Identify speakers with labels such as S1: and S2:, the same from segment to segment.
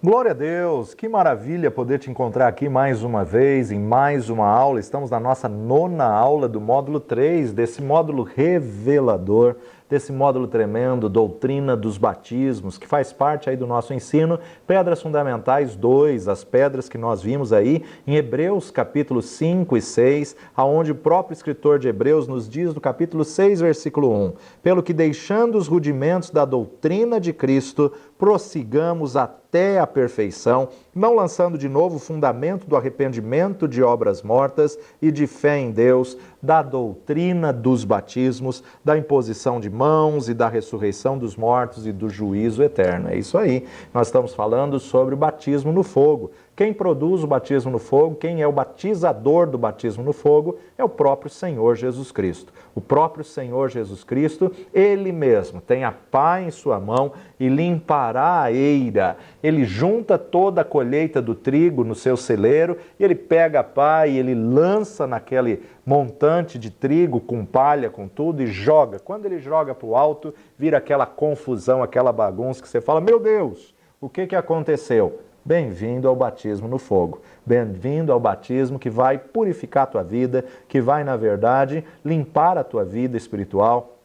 S1: Glória a Deus, que maravilha poder te encontrar aqui mais uma vez, em mais uma aula. Estamos na nossa 9ª aula do módulo 3, desse módulo revelador, desse módulo tremendo, Doutrina dos Batismos, que faz parte aí do nosso ensino, Pedras Fundamentais 2, as pedras que nós vimos aí em Hebreus capítulo 5 e 6, aonde o próprio escritor de Hebreus nos diz no capítulo 6, versículo 1, pelo que deixando os rudimentos da doutrina de Cristo, prossigamos até a perfeição, não lançando de novo o fundamento do arrependimento de obras mortas e de fé em Deus, da doutrina dos batismos, da imposição de mãos e da ressurreição dos mortos e do juízo eterno. É isso aí. Nós estamos falando sobre o batismo no fogo. Quem produz o batismo no fogo, quem é o batizador do batismo no fogo, é o próprio Senhor Jesus Cristo. O próprio Senhor Jesus Cristo, Ele mesmo tem a pá em sua mão e limpará a eira. Ele junta toda a colheita do trigo no seu celeiro e ele pega a pá e ele lança naquele montante de trigo com palha, com tudo, e joga. Quando ele joga para o alto, vira aquela confusão, aquela bagunça que você fala, meu Deus, o que aconteceu? Bem-vindo ao batismo no fogo. Bem-vindo ao batismo que vai purificar a tua vida, que vai, na verdade, limpar a tua vida espiritual,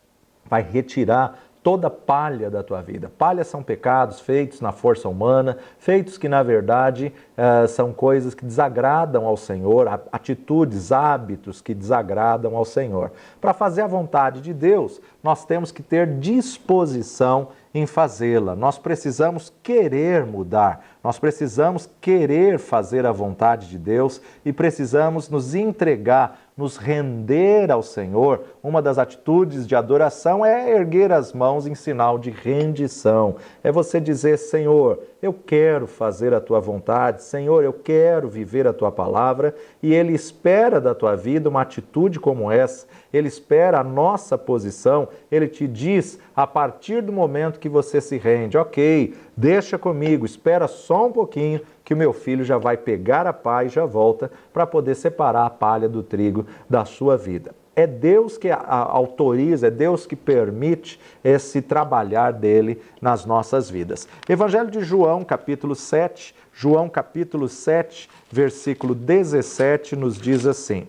S1: vai retirar toda palha da tua vida. Palhas são pecados feitos na força humana, feitos que, na verdade, são coisas que desagradam ao Senhor, atitudes, hábitos que desagradam ao Senhor. Para fazer a vontade de Deus, nós temos que ter disposição em fazê-la. Nós precisamos querer mudar, nós precisamos querer fazer a vontade de Deus e precisamos nos entregar, nos render ao Senhor. Uma das atitudes de adoração é erguer as mãos em sinal de rendição. É você dizer, Senhor, eu quero fazer a tua vontade, Senhor, eu quero viver a tua palavra, e Ele espera da tua vida uma atitude como essa, Ele espera a nossa posição, Ele te diz, a partir do momento que você se rende, ok, deixa comigo, espera só um pouquinho, que o meu filho já vai pegar a pá e já volta para poder separar a palha do trigo da sua vida. É Deus que autoriza, é Deus que permite esse trabalhar dele nas nossas vidas. Evangelho de João, capítulo 7, versículo 17, nos diz assim: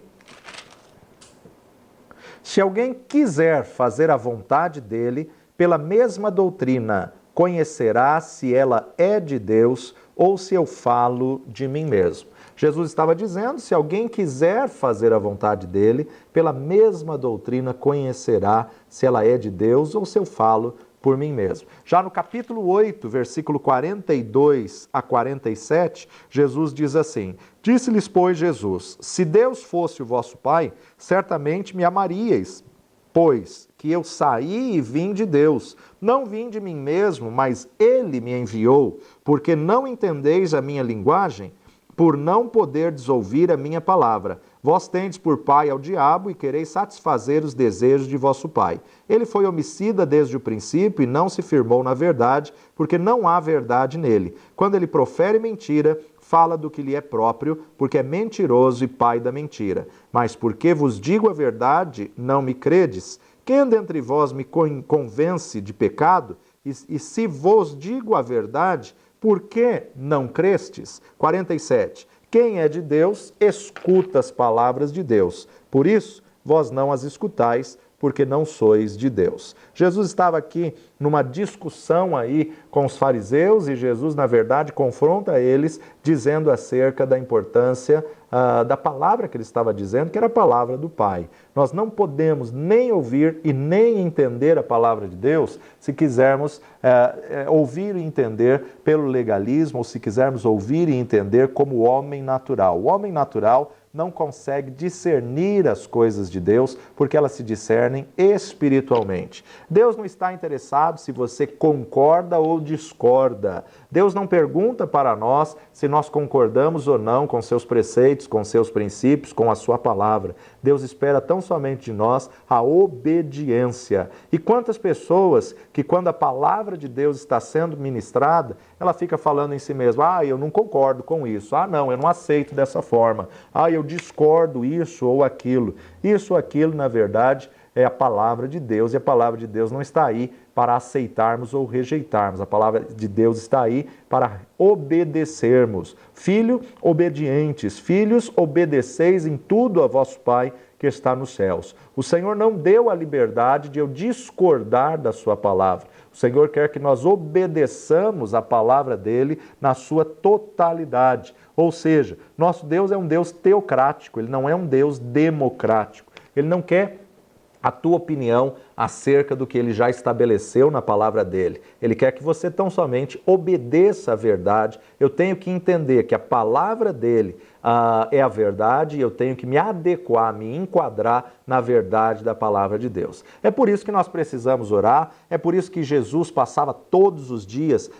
S1: se alguém quiser fazer a vontade dele, pela mesma doutrina, conhecerá se ela é de Deus ou se eu falo de mim mesmo. Jesus estava dizendo, se alguém quiser fazer a vontade dele, pela mesma doutrina conhecerá se ela é de Deus ou se eu falo por mim mesmo. Já no capítulo 8, versículo 42 a 47, Jesus diz assim: disse-lhes, pois, Jesus, se Deus fosse o vosso Pai, certamente me amaríeis, pois que eu saí e vim de Deus. Não vim de mim mesmo, mas Ele me enviou, porque não entendeis a minha linguagem, por não poderdes ouvir a minha palavra. Vós tendes por pai ao diabo e quereis satisfazer os desejos de vosso pai. Ele foi homicida desde o princípio e não se firmou na verdade, porque não há verdade nele. Quando ele profere mentira, fala do que lhe é próprio, porque é mentiroso e pai da mentira. Mas porque vos digo a verdade, não me credes? Quem dentre vós me convence de pecado? E se vos digo a verdade, por que não crestes? 47. Quem é de Deus, escuta as palavras de Deus. Por isso, vós não as escutais, porque não sois de Deus. Jesus estava aqui numa discussão aí com os fariseus e Jesus, na verdade, confronta eles dizendo acerca da importância da palavra que ele estava dizendo, que era a palavra do Pai. Nós não podemos nem ouvir e nem entender a palavra de Deus se quisermos ouvir e entender pelo legalismo ou se quisermos ouvir e entender como homem natural. O homem natural não consegue discernir as coisas de Deus porque elas se discernem espiritualmente. Deus não está interessado se você concorda ou discorda. Deus não pergunta para nós se nós concordamos ou não com seus preceitos, com seus princípios, com a sua palavra. Deus espera tão somente de nós a obediência. E quantas pessoas que quando a palavra de Deus está sendo ministrada, ela fica falando em si mesma, eu não concordo com isso, não, eu não aceito dessa forma, eu discordo isso ou aquilo. Isso ou aquilo, na verdade, é a palavra de Deus, e a palavra de Deus não está aí para aceitarmos ou rejeitarmos. A palavra de Deus está aí para obedecermos. Filho, obedientes. Filhos, obedeceis em tudo a vosso Pai que está nos céus. O Senhor não deu a liberdade de eu discordar da sua palavra. O Senhor quer que nós obedeçamos a palavra dele na sua totalidade. Ou seja, nosso Deus é um Deus teocrático, ele não é um Deus democrático. Ele não quer a tua opinião acerca do que ele já estabeleceu na palavra dele. Ele quer que você tão somente obedeça a verdade. Eu tenho que entender que a palavra dele é a verdade e eu tenho que me adequar, me enquadrar na verdade da palavra de Deus. É por isso que nós precisamos orar, é por isso que Jesus passava todos os dias,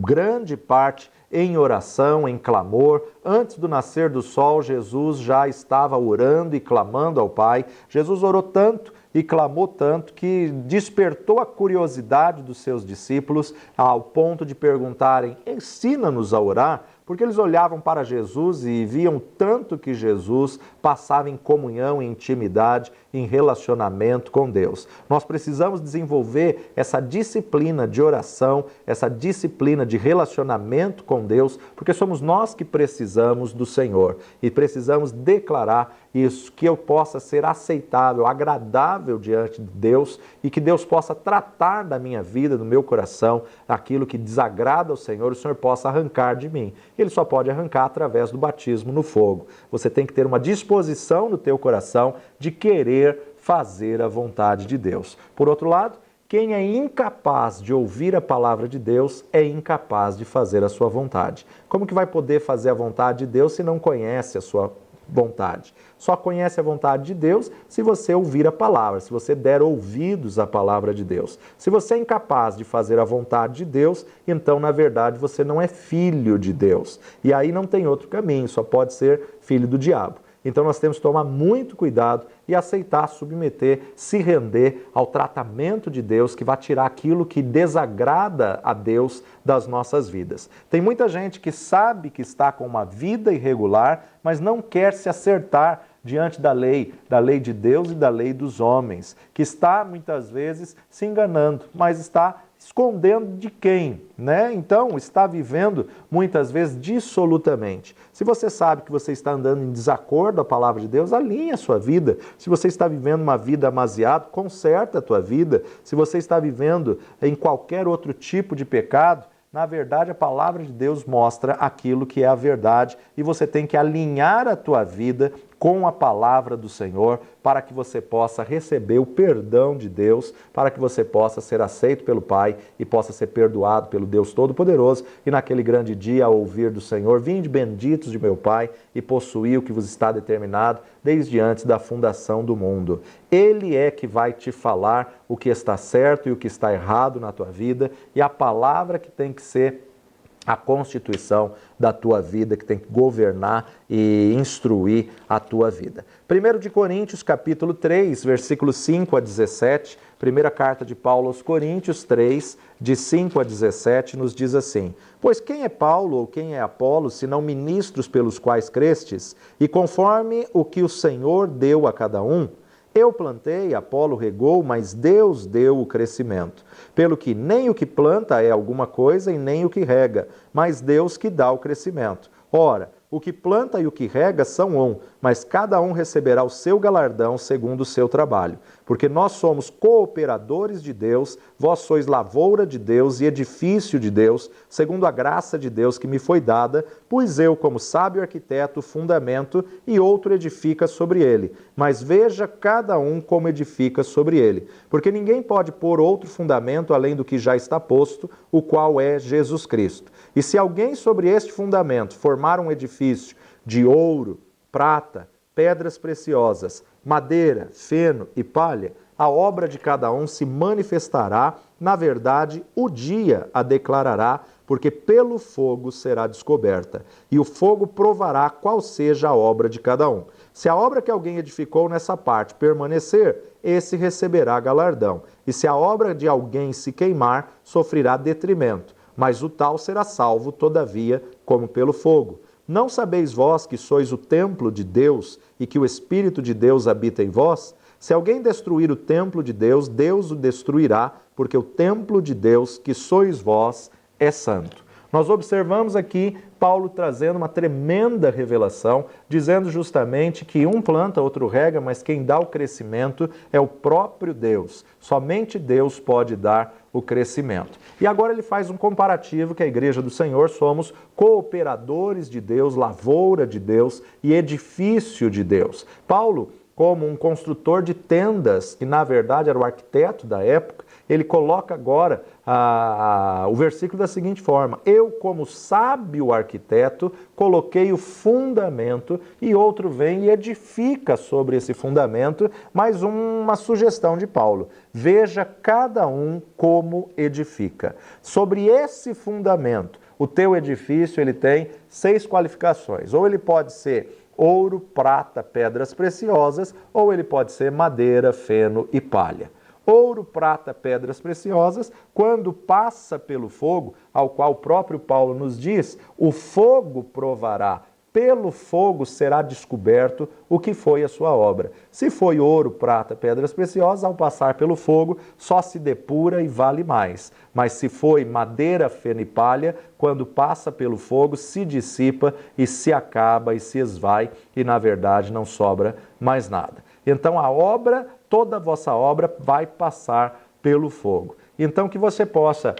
S1: grande parte, em oração, em clamor. Antes do nascer do sol, Jesus já estava orando e clamando ao Pai. Jesus orou tanto e clamou tanto que despertou a curiosidade dos seus discípulos ao ponto de perguntarem: ensina-nos a orar, porque eles olhavam para Jesus e viam tanto que Jesus passava em comunhão, em intimidade, em relacionamento com Deus. Nós precisamos desenvolver essa disciplina de oração, essa disciplina de relacionamento com Deus, porque somos nós que precisamos do Senhor e precisamos declarar isso, que eu possa ser aceitável, agradável diante de Deus e que Deus possa tratar da minha vida, do meu coração, aquilo que desagrada ao Senhor, o Senhor possa arrancar de mim. Ele só pode arrancar através do batismo no fogo. Você tem que ter uma disposição no teu coração de querer fazer a vontade de Deus. Por outro lado, quem é incapaz de ouvir a palavra de Deus é incapaz de fazer a sua vontade. Como que vai poder fazer a vontade de Deus se não conhece a sua vontade? Só conhece a vontade de Deus se você ouvir a palavra, se você der ouvidos à palavra de Deus. Se você é incapaz de fazer a vontade de Deus, então, na verdade, você não é filho de Deus. E aí não tem outro caminho, só pode ser filho do diabo. Então nós temos que tomar muito cuidado e aceitar, submeter, se render ao tratamento de Deus que vai tirar aquilo que desagrada a Deus das nossas vidas. Tem muita gente que sabe que está com uma vida irregular, mas não quer se acertar diante da lei de Deus e da lei dos homens, que está muitas vezes se enganando, mas está escondendo de quem, né? Então, está vivendo muitas vezes dissolutamente. Se você sabe que você está andando em desacordo à palavra de Deus, alinhe a sua vida. Se você está vivendo uma vida amaziada, conserta a tua vida. Se você está vivendo em qualquer outro tipo de pecado, na verdade, a palavra de Deus mostra aquilo que é a verdade e você tem que alinhar a tua vida com a palavra do Senhor para que você possa receber o perdão de Deus, para que você possa ser aceito pelo Pai e possa ser perdoado pelo Deus Todo-Poderoso e naquele grande dia ao ouvir do Senhor: vinde benditos de meu Pai e possuí o que vos está determinado desde antes da fundação do mundo. Ele é que vai te falar o que está certo e o que está errado na tua vida e a palavra que tem que ser a constituição da tua vida, que tem que governar e instruir a tua vida. 1 de Coríntios, capítulo 3, versículos 5 a 17, primeira carta de Paulo aos Coríntios 3, de 5 a 17, nos diz assim: pois quem é Paulo ou quem é Apolo, senão ministros pelos quais crestes, e conforme o que o Senhor deu a cada um? Eu plantei, Apolo regou, mas Deus deu o crescimento. Pelo que nem o que planta é alguma coisa e nem o que rega, mas Deus que dá o crescimento. Ora, o que planta e o que rega são um, mas cada um receberá o seu galardão segundo o seu trabalho. Porque nós somos cooperadores de Deus, vós sois lavoura de Deus e edifício de Deus, segundo a graça de Deus que me foi dada, pois eu, como sábio arquiteto, fundamento e outro edifica sobre ele. Mas veja cada um como edifica sobre ele. Porque ninguém pode pôr outro fundamento além do que já está posto, o qual é Jesus Cristo. E se alguém sobre este fundamento formar um edifício de ouro, prata, pedras preciosas, madeira, feno e palha, a obra de cada um se manifestará, na verdade, o dia a declarará, porque pelo fogo será descoberta, e o fogo provará qual seja a obra de cada um. Se a obra que alguém edificou nessa parte permanecer, esse receberá galardão, e se a obra de alguém se queimar, sofrerá detrimento, mas o tal será salvo, todavia, como pelo fogo. Não sabeis vós que sois o templo de Deus e que o Espírito de Deus habita em vós? Se alguém destruir o templo de Deus, Deus o destruirá, porque o templo de Deus, que sois vós, é santo. Nós observamos aqui Paulo trazendo uma tremenda revelação, dizendo justamente que um planta, outro rega, mas quem dá o crescimento é o próprio Deus. Somente Deus pode dar o crescimento. E agora ele faz um comparativo que a Igreja do Senhor somos cooperadores de Deus, lavoura de Deus e edifício de Deus. Paulo, como um construtor de tendas, que na verdade era o arquiteto da época, ele coloca agora o versículo da seguinte forma: eu, como sábio arquiteto, coloquei o fundamento, e outro vem e edifica sobre esse fundamento. Mais uma sugestão de Paulo: veja cada um como edifica. Sobre esse fundamento, o teu edifício ele tem 6 qualificações. Ou ele pode ser ouro, prata, pedras preciosas, ou ele pode ser madeira, feno e palha. Ouro, prata, pedras preciosas, quando passa pelo fogo, ao qual o próprio Paulo nos diz, o fogo provará, pelo fogo será descoberto o que foi a sua obra. Se foi ouro, prata, pedras preciosas, ao passar pelo fogo, só se depura e vale mais. Mas se foi madeira, feno e palha, quando passa pelo fogo, se dissipa e se acaba e se esvai, e na verdade não sobra mais nada. Então a obra, toda a vossa obra vai passar pelo fogo. Então que você possa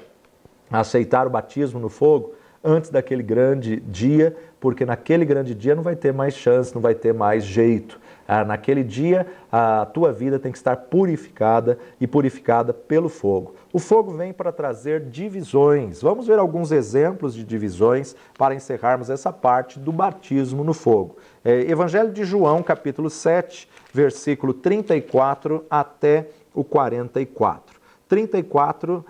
S1: aceitar o batismo no fogo antes daquele grande dia, porque naquele grande dia não vai ter mais chance, não vai ter mais jeito. Naquele dia a tua vida tem que estar purificada e purificada pelo fogo. O fogo vem para trazer divisões. Vamos ver alguns exemplos de divisões para encerrarmos essa parte do batismo no fogo. Evangelho de João, capítulo 7, versículo 34 até o 44. 34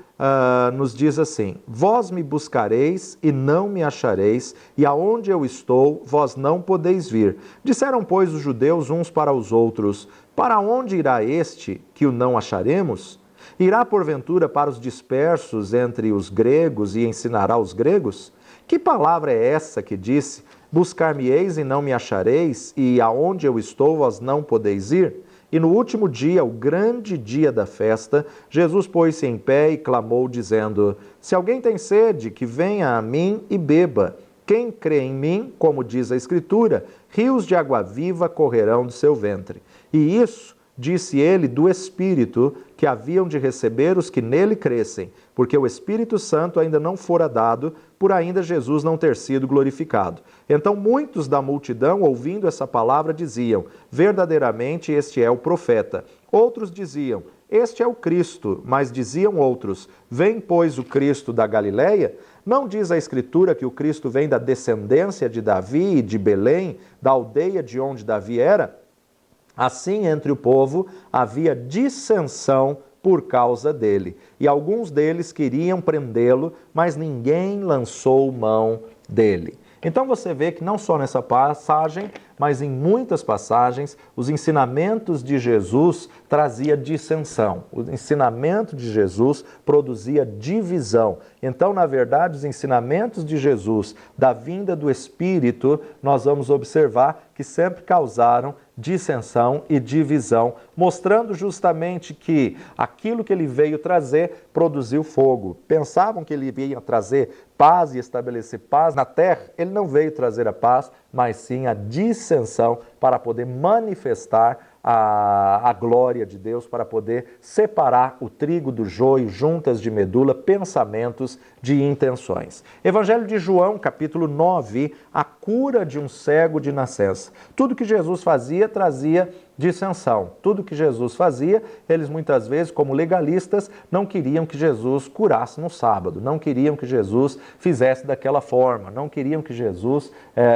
S1: nos diz assim: vós me buscareis e não me achareis, e aonde eu estou, vós não podeis vir. Disseram, pois, os judeus uns para os outros: para onde irá este que o não acharemos? Irá, porventura, para os dispersos entre os gregos e ensinará os gregos? Que palavra é essa que disse: buscar-me-eis e não me achareis, e aonde eu estou, vós não podeis ir? E no último dia, o grande dia da festa, Jesus pôs-se em pé e clamou, dizendo: se alguém tem sede, que venha a mim e beba. Quem crê em mim, como diz a Escritura, rios de água viva correrão do seu ventre. E isso disse ele do Espírito que haviam de receber os que nele crescem, porque o Espírito Santo ainda não fora dado, por ainda Jesus não ter sido glorificado. Então muitos da multidão, ouvindo essa palavra, diziam: verdadeiramente este é o profeta. Outros diziam: este é o Cristo. Mas diziam outros: vem, pois, o Cristo da Galileia? Não diz a Escritura que o Cristo vem da descendência de Davi e de Belém, da aldeia de onde Davi era? Assim, entre o povo havia dissensão por causa dele. E alguns deles queriam prendê-lo, mas ninguém lançou mão dele. Então você vê que não só nessa passagem, mas em muitas passagens, os ensinamentos de Jesus trazia dissensão. O ensinamento de Jesus produzia divisão. Então, na verdade, os ensinamentos de Jesus, da vinda do Espírito, nós vamos observar que sempre causaram dissensão e divisão, mostrando justamente que aquilo que ele veio trazer produziu fogo. Pensavam que ele vinha trazer paz e estabelecer paz na terra. Ele não veio trazer a paz, mas sim a dissensão para poder manifestar a glória de Deus, para poder separar o trigo do joio, juntas de medula, pensamentos de intenções. Evangelho de João, capítulo 9, a cura de um cego de nascença. Tudo que Jesus fazia trazia dissensão. Tudo que Jesus fazia, eles muitas vezes, como legalistas, não queriam que Jesus curasse no sábado, não queriam que Jesus fizesse daquela forma, não queriam que Jesus...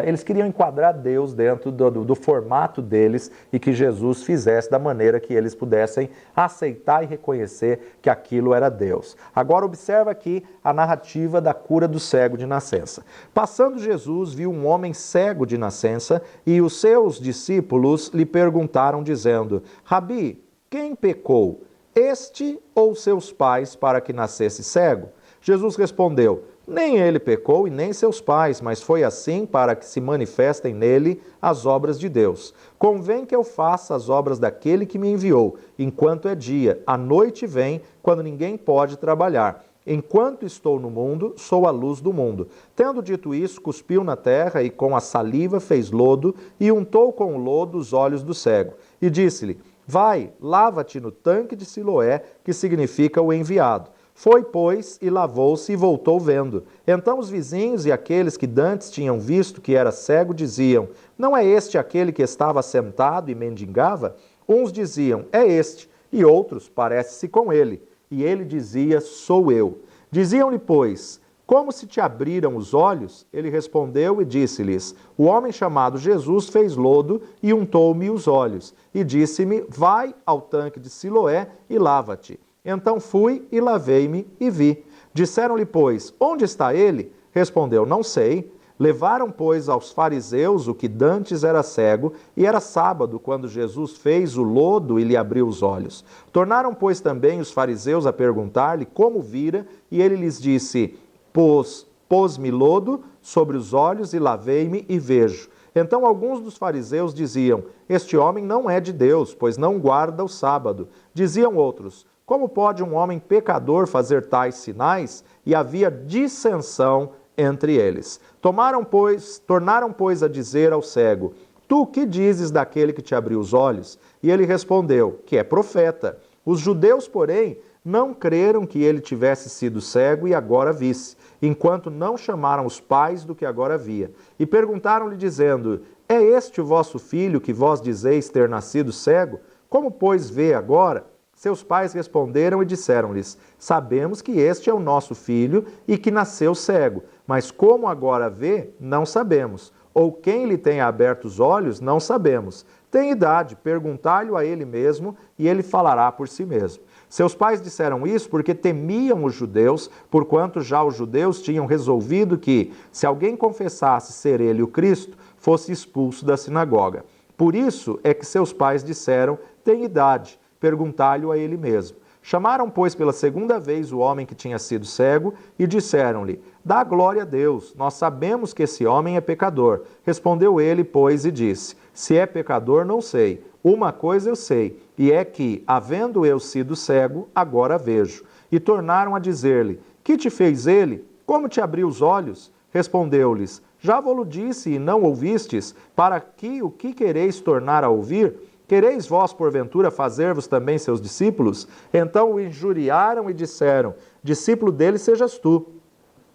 S1: eles queriam enquadrar Deus dentro do formato deles e que Jesus fizesse da maneira que eles pudessem aceitar e reconhecer que aquilo era Deus. Agora observa aqui a narrativa da cura do cego de nascença. Passando Jesus, viu um homem cego de nascença e os seus discípulos lhe perguntaram, dizendo: Rabi, quem pecou, este ou seus pais, para que nascesse cego? Jesus respondeu: Nem ele pecou e nem seus pais, mas foi assim para que se manifestem nele as obras de Deus. Convém que eu faça as obras daquele que me enviou, enquanto é dia. A noite vem, quando ninguém pode trabalhar. Enquanto estou no mundo, sou a luz do mundo. Tendo dito isso, cuspiu na terra e com a saliva fez lodo e untou com o lodo os olhos do cego. E disse-lhe: vai, lava-te no tanque de Siloé, que significa o enviado. Foi, pois, e lavou-se e voltou vendo. Então os vizinhos e aqueles que dantes tinham visto que era cego diziam: não é este aquele que estava sentado e mendigava? Uns diziam: é este, e outros: parece-se com ele. E ele dizia: sou eu. Diziam-lhe, pois: como se te abriram os olhos? Ele respondeu e disse-lhes: o homem chamado Jesus fez lodo e untou-me os olhos. E disse-me: vai ao tanque de Siloé e lava-te. Então fui e lavei-me e vi. Disseram-lhe, pois: onde está ele? Respondeu: não sei. Levaram, pois, aos fariseus o que dantes era cego, e era sábado, quando Jesus fez o lodo e lhe abriu os olhos. Tornaram, pois, também os fariseus a perguntar-lhe como vira, e ele lhes disse: pôs-me lodo sobre os olhos e lavei-me e vejo. Então alguns dos fariseus diziam: este homem não é de Deus, pois não guarda o sábado. Diziam outros: como pode um homem pecador fazer tais sinais? E havia dissensão entre eles. Tornaram, pois, a dizer ao cego: tu que dizes daquele que te abriu os olhos? E ele respondeu: que é profeta. Os judeus, porém, não creram que ele tivesse sido cego e agora visse, enquanto não chamaram os pais do que agora via. E perguntaram-lhe, dizendo: é este o vosso filho que vós dizeis ter nascido cego? Como, pois, vê agora? Seus pais responderam e disseram-lhes: sabemos que este é o nosso filho e que nasceu cego, mas como agora vê, não sabemos. Ou quem lhe tenha aberto os olhos, não sabemos. Tem idade, perguntai-lhe a ele mesmo, e ele falará por si mesmo. Seus pais disseram isso porque temiam os judeus, porquanto já os judeus tinham resolvido que, se alguém confessasse ser ele o Cristo, fosse expulso da sinagoga. Por isso é que seus pais disseram: tem idade, perguntai-lhe a ele mesmo. Chamaram, pois, pela segunda vez o homem que tinha sido cego e disseram-lhe: dá glória a Deus, nós sabemos que esse homem é pecador. Respondeu ele, pois, e disse: se é pecador, não sei. Uma coisa eu sei, e é que, havendo eu sido cego, agora vejo. E tornaram a dizer-lhe: que te fez ele? Como te abriu os olhos? Respondeu-lhes: já vos-lo disse e não ouvistes, para que o que quereis tornar a ouvir? Quereis vós, porventura, fazer-vos também seus discípulos? Então o injuriaram e disseram: discípulo dele sejas tu.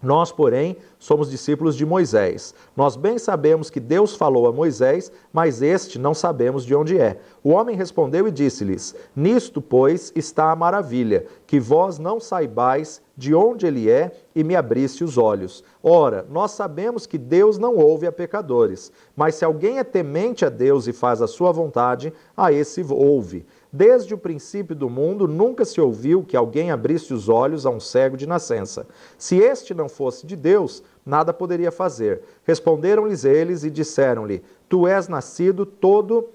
S1: Nós, porém, somos discípulos de Moisés. Nós bem sabemos que Deus falou a Moisés, mas este não sabemos de onde é. O homem respondeu e disse-lhes: nisto, pois, está a maravilha, que vós não saibais de onde ele é e me abriste os olhos. Ora, nós sabemos que Deus não ouve a pecadores, mas se alguém é temente a Deus e faz a sua vontade, a esse ouve. Desde o princípio do mundo, nunca se ouviu que alguém abrisse os olhos a um cego de nascença. Se este não fosse de Deus, nada poderia fazer. Responderam-lhes eles e disseram-lhe: tu és nascido todo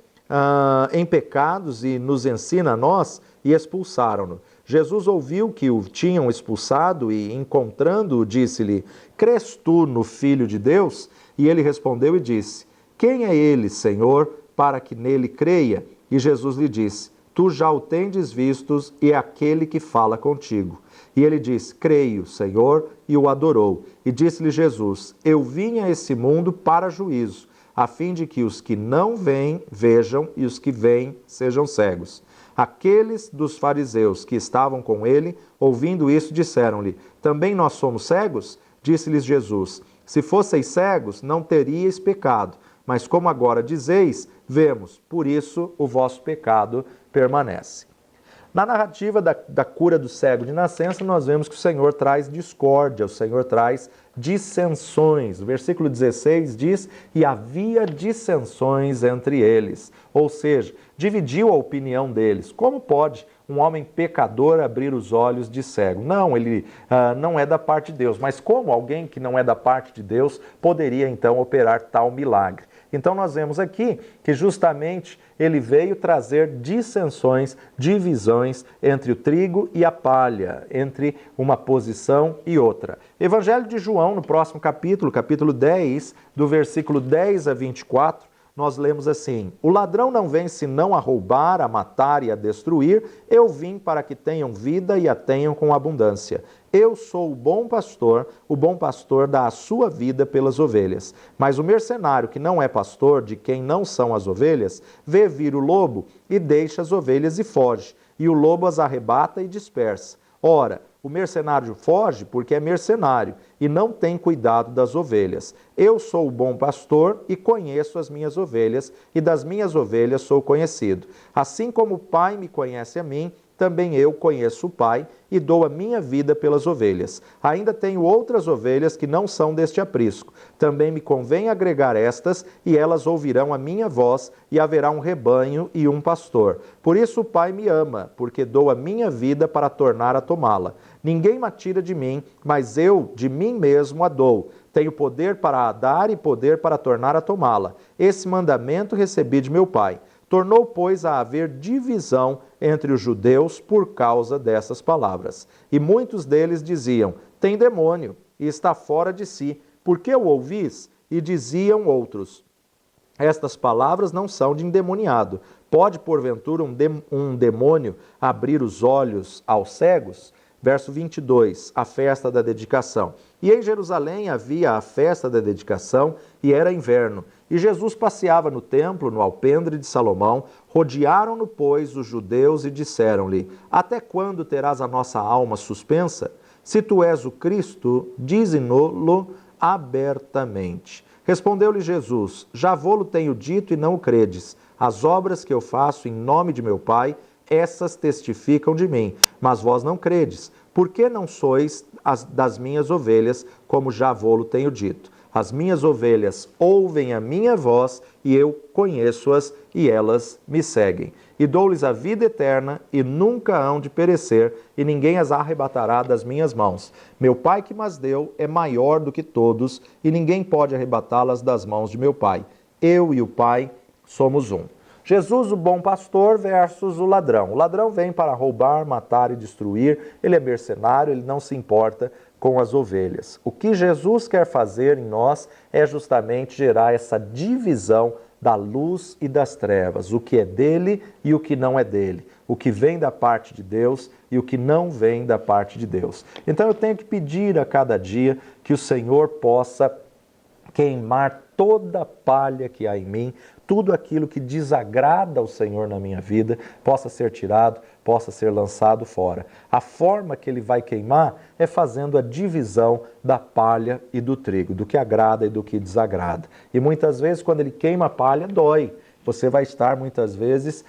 S1: em pecados e nos ensina a nós? E expulsaram-no. Jesus ouviu que o tinham expulsado e, encontrando-o, disse-lhe: crês tu no Filho de Deus? E ele respondeu e disse: quem é ele, Senhor, para que nele creia? E Jesus lhe disse: tu já o tendes vistos e é aquele que fala contigo. E ele disse: creio, Senhor, e o adorou. E disse-lhe Jesus: eu vim a esse mundo para juízo, a fim de que os que não veem vejam e os que veem sejam cegos. Aqueles dos fariseus que estavam com ele, ouvindo isso, disseram-lhe: também nós somos cegos? Disse-lhes Jesus: se fosseis cegos, não teríeis pecado. Mas como agora dizeis, vemos, por isso o vosso pecado permanece. Na narrativa da cura do cego de nascença, nós vemos que o Senhor traz discórdia, o Senhor traz dissensões. O versículo 16 diz: e havia dissensões entre eles. Ou seja, dividiu a opinião deles. Como pode um homem pecador abrir os olhos de cego? Não, ele não é da parte de Deus. Mas como alguém que não é da parte de Deus poderia então operar tal milagre? Então nós vemos aqui que justamente ele veio trazer dissensões, divisões entre o trigo e a palha, entre uma posição e outra. Evangelho de João, no próximo capítulo, capítulo 10, do versículo 10 a 24, nós lemos assim: o ladrão não vem senão a roubar, a matar e a destruir. Eu vim para que tenham vida e a tenham com abundância. Eu sou o bom pastor dá a sua vida pelas ovelhas. Mas o mercenário que não é pastor, de quem não são as ovelhas, vê vir o lobo e deixa as ovelhas e foge. E o lobo as arrebata e dispersa. Ora, o mercenário foge porque é mercenário e não tem cuidado das ovelhas. Eu sou o bom pastor e conheço as minhas ovelhas, e das minhas ovelhas sou conhecido. Assim como o Pai me conhece a mim, também eu conheço o Pai e dou a minha vida pelas ovelhas. Ainda tenho outras ovelhas que não são deste aprisco. Também me convém agregar estas, e elas ouvirão a minha voz, e haverá um rebanho e um pastor. Por isso o Pai me ama, porque dou a minha vida para tornar a tomá-la. Ninguém me tira de mim, mas eu de mim mesmo a dou. Tenho poder para a dar e poder para tornar a tomá-la. Esse mandamento recebi de meu Pai. Tornou, pois, a haver divisão entre os judeus por causa dessas palavras. E muitos deles diziam: tem demônio e está fora de si. Por que o ouvis? E diziam outros: estas palavras não são de endemoniado. Pode, porventura, um demônio abrir os olhos aos cegos? Verso 22, a festa da dedicação. E em Jerusalém havia a festa da dedicação, e era inverno. E Jesus passeava no templo, no alpendre de Salomão. Rodearam-no, pois, os judeus e disseram-lhe: até quando terás a nossa alma suspensa? Se tu és o Cristo, dize-no-lo abertamente. Respondeu-lhe Jesus: já vô-lo tenho dito e não o credes. As obras que eu faço em nome de meu Pai, essas testificam de mim, mas vós não credes. Por que não sois das minhas ovelhas, como já vô-lo tenho dito? As minhas ovelhas ouvem a minha voz, e eu conheço-as, e elas me seguem. E dou-lhes a vida eterna, e nunca hão de perecer, e ninguém as arrebatará das minhas mãos. Meu Pai que mas deu é maior do que todos, e ninguém pode arrebatá-las das mãos de meu Pai. Eu e o Pai somos um. Jesus, o bom pastor, versus o ladrão. O ladrão vem para roubar, matar e destruir. Ele é mercenário, ele não se importa com as ovelhas. O que Jesus quer fazer em nós é justamente gerar essa divisão da luz e das trevas, o que é dele e o que não é dele, o que vem da parte de Deus e o que não vem da parte de Deus. Então eu tenho que pedir a cada dia que o Senhor possa queimar toda a palha que há em mim, tudo aquilo que desagrada ao Senhor na minha vida, possa ser tirado, possa ser lançado fora. A forma que ele vai queimar é fazendo a divisão da palha e do trigo, do que agrada e do que desagrada. E muitas vezes, quando ele queima a palha, dói. Você vai estar, muitas vezes,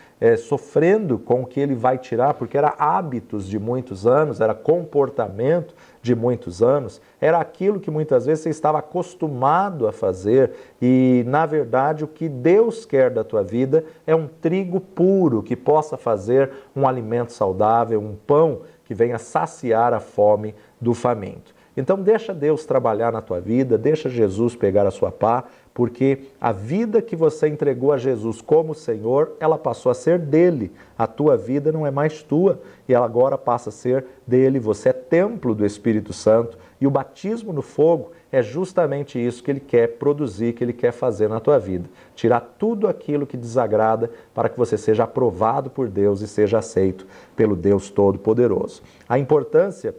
S1: sofrendo com o que ele vai tirar, porque era hábitos de muitos anos, era comportamento de muitos anos, era aquilo que muitas vezes você estava acostumado a fazer e, na verdade, o que Deus quer da tua vida é um trigo puro que possa fazer um alimento saudável, um pão que venha saciar a fome do faminto. Então deixa Deus trabalhar na tua vida, deixa Jesus pegar a sua pá, porque a vida que você entregou a Jesus como Senhor, ela passou a ser dele. A tua vida não é mais tua e ela agora passa a ser dele. Você é templo do Espírito Santo e o batismo no fogo é justamente isso que ele quer produzir, que ele quer fazer na tua vida. Tirar tudo aquilo que desagrada para que você seja aprovado por Deus e seja aceito pelo Deus Todo-Poderoso. A importância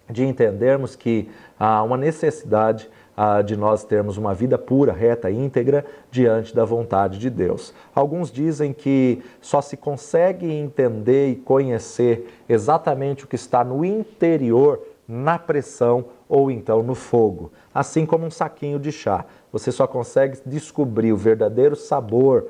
S1: de entendermos que há uma necessidade de nós termos uma vida pura, reta, íntegra, diante da vontade de Deus. Alguns dizem que só se consegue entender e conhecer exatamente o que está no interior, na pressão ou então no fogo. Assim como um saquinho de chá. Você só consegue descobrir o verdadeiro sabor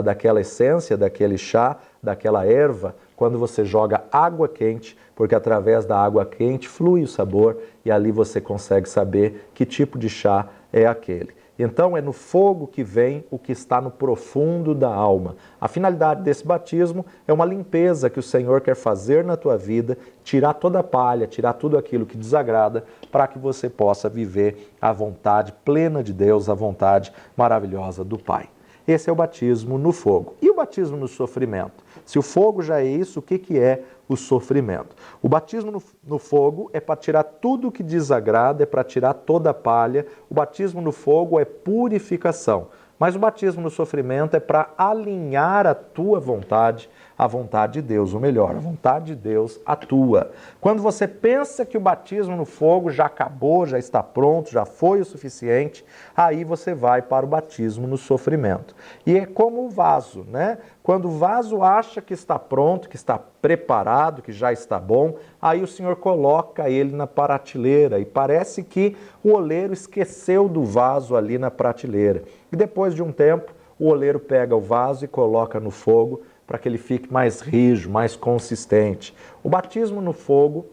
S1: daquela essência, daquele chá, daquela erva, quando você joga água quente, porque através da água quente flui o sabor e ali você consegue saber que tipo de chá é aquele. Então é no fogo que vem o que está no profundo da alma. A finalidade desse batismo é uma limpeza que o Senhor quer fazer na tua vida, tirar toda a palha, tirar tudo aquilo que desagrada, para que você possa viver a vontade plena de Deus, a vontade maravilhosa do Pai. Esse é o batismo no fogo. E o batismo no sofrimento? Se o fogo já é isso, o que é o sofrimento? O batismo no fogo é para tirar tudo que desagrada, é para tirar toda a palha. O batismo no fogo é purificação. Mas o batismo no sofrimento é para alinhar a tua vontade à vontade de Deus, ou melhor, a vontade de Deus à tua. Quando você pensa que o batismo no fogo já acabou, já está pronto, já foi o suficiente, aí você vai para o batismo no sofrimento. E é como o vaso, né? Quando o vaso acha que está pronto, que está preparado, que já está bom, aí o Senhor coloca ele na prateleira e parece que o oleiro esqueceu do vaso ali na prateleira. E depois de um tempo, o oleiro pega o vaso e coloca no fogo para que ele fique mais rijo, mais consistente. O batismo no fogo,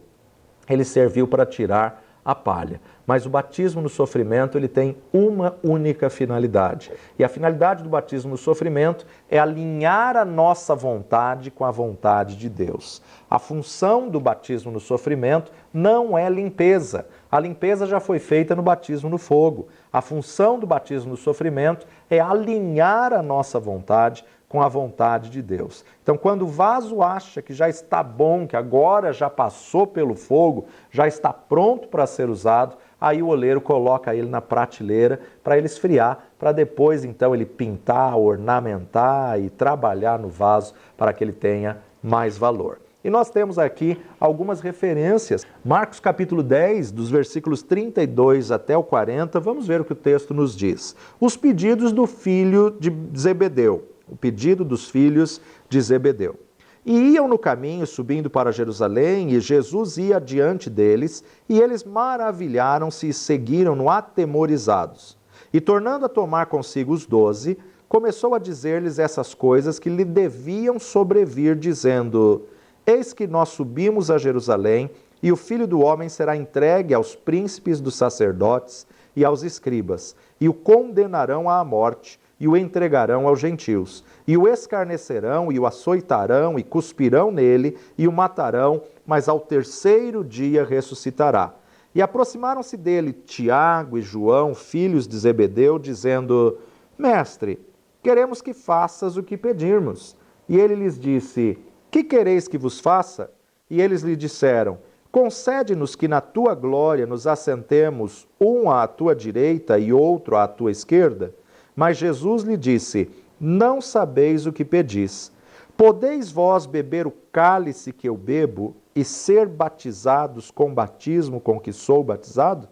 S1: ele serviu para tirar a palha. Mas o batismo no sofrimento, ele tem uma única finalidade. E a finalidade do batismo no sofrimento é alinhar a nossa vontade com a vontade de Deus. A função do batismo no sofrimento não é limpeza. A limpeza já foi feita no batismo no fogo. A função do batismo no sofrimento é alinhar a nossa vontade com a vontade de Deus. Então, quando o vaso acha que já está bom, que agora já passou pelo fogo, já está pronto para ser usado, aí o oleiro coloca ele na prateleira para ele esfriar, para depois, então, ele pintar, ornamentar e trabalhar no vaso para que ele tenha mais valor. E nós temos aqui algumas referências. Marcos capítulo 10, dos versículos 32 até o 40, vamos ver o que o texto nos diz. Os pedidos do filho de Zebedeu. O pedido dos filhos de Zebedeu. E iam no caminho, subindo para Jerusalém, e Jesus ia diante deles, e eles maravilharam-se e seguiram-no atemorizados. E tornando a tomar consigo os 12, começou a dizer-lhes essas coisas que lhe deviam sobrevir, dizendo: Eis que nós subimos a Jerusalém, e o Filho do Homem será entregue aos príncipes dos sacerdotes e aos escribas, e o condenarão à morte, e o entregarão aos gentios, e o escarnecerão, e o açoitarão, e cuspirão nele, e o matarão, mas ao terceiro dia ressuscitará. E aproximaram-se dele Tiago e João, filhos de Zebedeu, dizendo: Mestre, queremos que faças o que pedirmos. E ele lhes disse: Que quereis que vos faça? E eles lhe disseram: Concede-nos que na tua glória nos assentemos, um à tua direita e outro à tua esquerda. Mas Jesus lhe disse: Não sabeis o que pedis. Podeis vós beber o cálice que eu bebo e ser batizados com o batismo com que sou batizado?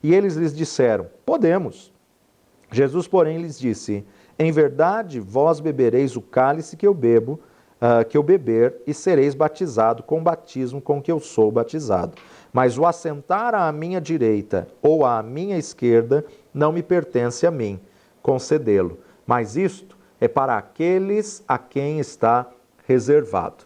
S1: E eles lhes disseram: Podemos. Jesus, porém, lhes disse: Em verdade, vós bebereis o cálice que eu bebo, que eu beber, e sereis batizado com o batismo com que eu sou batizado. Mas o assentar à minha direita ou à minha esquerda não me pertence a mim concedê-lo, mas isto é para aqueles a quem está reservado.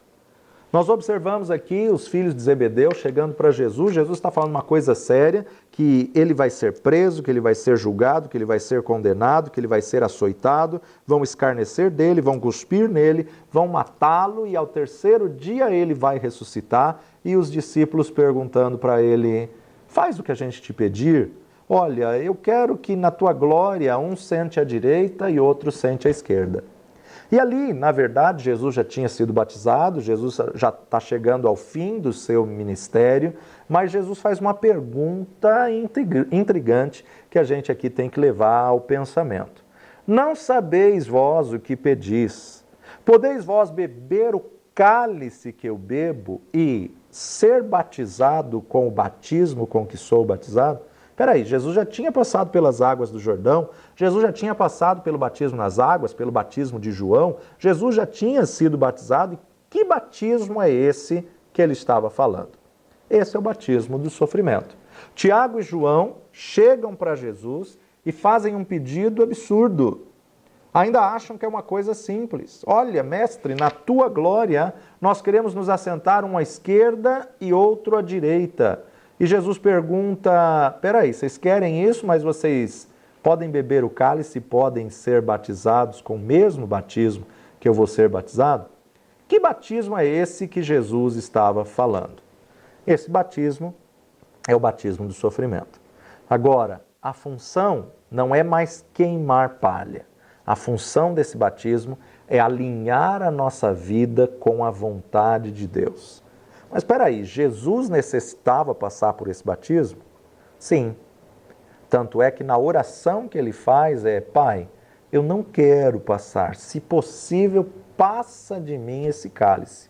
S1: Nós observamos aqui os filhos de Zebedeu chegando para Jesus. Jesus está falando uma coisa séria, que ele vai ser preso, que ele vai ser julgado, que ele vai ser condenado, que ele vai ser açoitado, vão escarnecer dele, vão cuspir nele, vão matá-lo e ao terceiro dia ele vai ressuscitar. E os discípulos perguntando para ele: faz o que a gente te pedir. Olha, eu quero que na tua glória um sente à direita e outro sente à esquerda. E ali, na verdade, Jesus já tinha sido batizado, Jesus já está chegando ao fim do seu ministério, mas Jesus faz uma pergunta intrigante que a gente aqui tem que levar ao pensamento. Não sabeis vós o que pedis? Podeis vós beber o cálice que eu bebo e ser batizado com o batismo com que sou batizado? Peraí, Jesus já tinha passado pelas águas do Jordão, Jesus já tinha passado pelo batismo nas águas, pelo batismo de João, Jesus já tinha sido batizado, e que batismo é esse que ele estava falando? Esse é o batismo do sofrimento. Tiago e João chegam para Jesus e fazem um pedido absurdo. Ainda acham que é uma coisa simples. Olha, mestre, na tua glória nós queremos nos assentar um à esquerda e outro à direita. E Jesus pergunta: peraí, vocês querem isso, mas vocês podem beber o cálice, podem ser batizados com o mesmo batismo que eu vou ser batizado? Que batismo é esse que Jesus estava falando? Esse batismo é o batismo do sofrimento. Agora, a função não é mais queimar palha. A função desse batismo é alinhar a nossa vida com a vontade de Deus. Mas espera aí, Jesus necessitava passar por esse batismo? Sim. Tanto é que na oração que ele faz é: Pai, eu não quero passar, se possível, passa de mim esse cálice.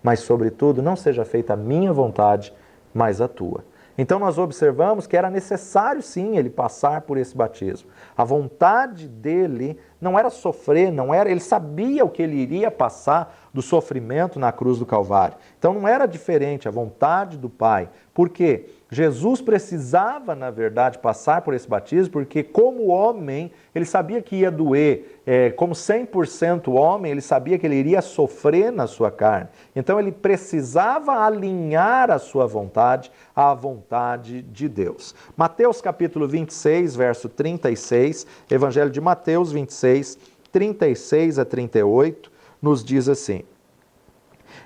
S1: Mas, sobretudo, não seja feita a minha vontade, mas a tua. Então nós observamos que era necessário sim ele passar por esse batismo. A vontade dele não era sofrer, ele sabia o que ele iria passar do sofrimento na cruz do Calvário. Então não era diferente a vontade do Pai. Por quê? Jesus precisava, na verdade, passar por esse batismo, porque como homem, ele sabia que ia doer. Como 100% homem, ele sabia que ele iria sofrer na sua carne. Então ele precisava alinhar a sua vontade à vontade de Deus. Mateus capítulo 26, verso 36, Evangelho de Mateus 26, 36 a 38, nos diz assim: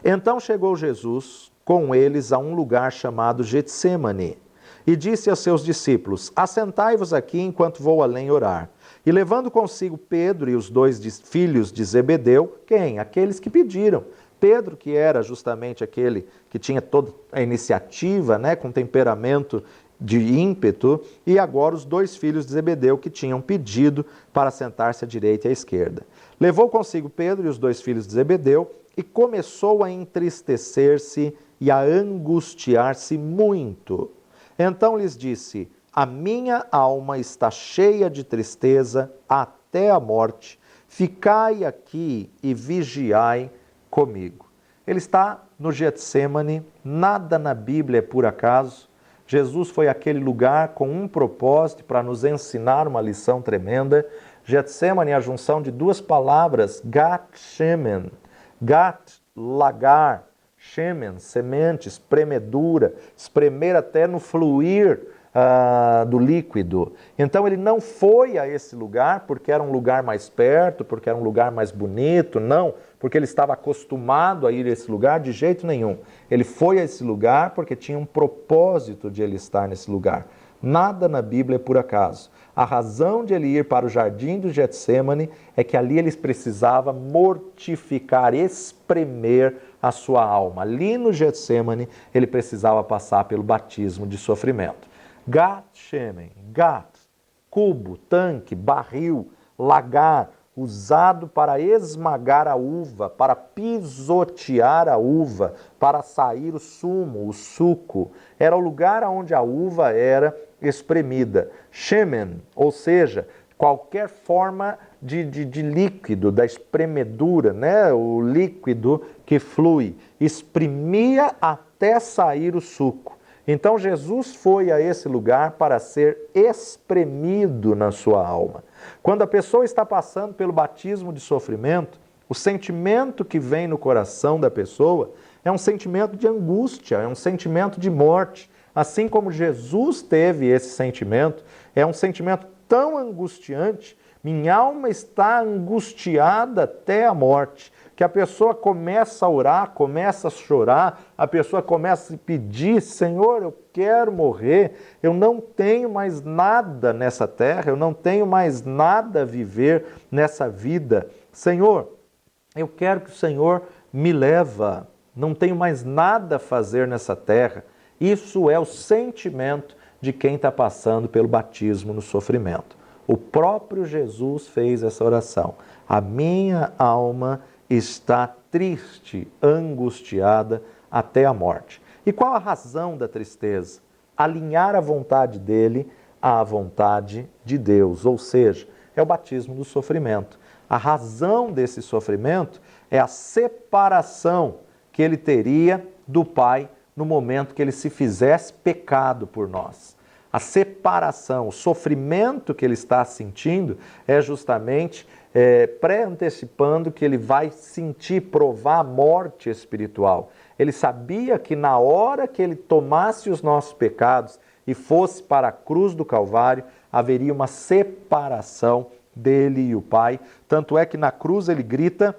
S1: Então chegou Jesus com eles a um lugar chamado Getsêmani, e disse aos seus discípulos: Assentai-vos aqui enquanto vou além orar. E levando consigo Pedro e os dois filhos de Zebedeu, quem? Aqueles que pediram. Pedro, que era justamente aquele que tinha toda a iniciativa, com temperamento de ímpeto, e agora os dois filhos de Zebedeu que tinham pedido para sentar-se à direita e à esquerda. Levou consigo Pedro e os dois filhos de Zebedeu e começou a entristecer-se e a angustiar-se muito. Então lhes disse: A minha alma está cheia de tristeza até a morte. Ficai aqui e vigiai comigo. Ele está no Getsêmani, nada na Bíblia é por acaso. Jesus foi àquele lugar com um propósito para nos ensinar uma lição tremenda. Getsêmani é a junção de duas palavras, gat, shemen. Gat, lagar, shemen, semente, espremedura, espremer até no fluir do líquido. Então ele não foi a esse lugar porque era um lugar mais perto, porque era um lugar mais bonito, não, porque ele estava acostumado a ir a esse lugar, de jeito nenhum. Ele foi a esse lugar porque tinha um propósito de ele estar nesse lugar. Nada na Bíblia é por acaso. A razão de ele ir para o jardim do Getsêmani é que ali ele precisava mortificar, espremer a sua alma. Ali no Getsêmani ele precisava passar pelo batismo de sofrimento. Gat, shemen, gat, cubo, tanque, barril, lagar, usado para esmagar a uva, para pisotear a uva, para sair o sumo, o suco. Era o lugar onde a uva era espremida. Shemen, ou seja, qualquer forma de líquido, da espremedura, o líquido que flui, exprimia até sair o suco. Então Jesus foi a esse lugar para ser espremido na sua alma. Quando a pessoa está passando pelo batismo de sofrimento, o sentimento que vem no coração da pessoa é um sentimento de angústia, é um sentimento de morte. Assim como Jesus teve esse sentimento, é um sentimento tão angustiante, minha alma está angustiada até a morte, que a pessoa começa a orar, começa a chorar, a pessoa começa a pedir: Senhor, eu quero morrer, eu não tenho mais nada nessa terra, eu não tenho mais nada a viver nessa vida. Senhor, eu quero que o Senhor me leva, não tenho mais nada a fazer nessa terra. Isso é o sentimento de quem está passando pelo batismo no sofrimento. O próprio Jesus fez essa oração: a minha alma está triste, angustiada até a morte. E qual a razão da tristeza? Alinhar a vontade dele à vontade de Deus, ou seja, é o batismo do sofrimento. A razão desse sofrimento é a separação que ele teria do Pai no momento que ele se fizesse pecado por nós. A separação, o sofrimento que ele está sentindo é justamente pré-antecipando que ele vai sentir, provar a morte espiritual. Ele sabia que na hora que ele tomasse os nossos pecados e fosse para a cruz do Calvário, haveria uma separação dele e o Pai. Tanto é que na cruz ele grita: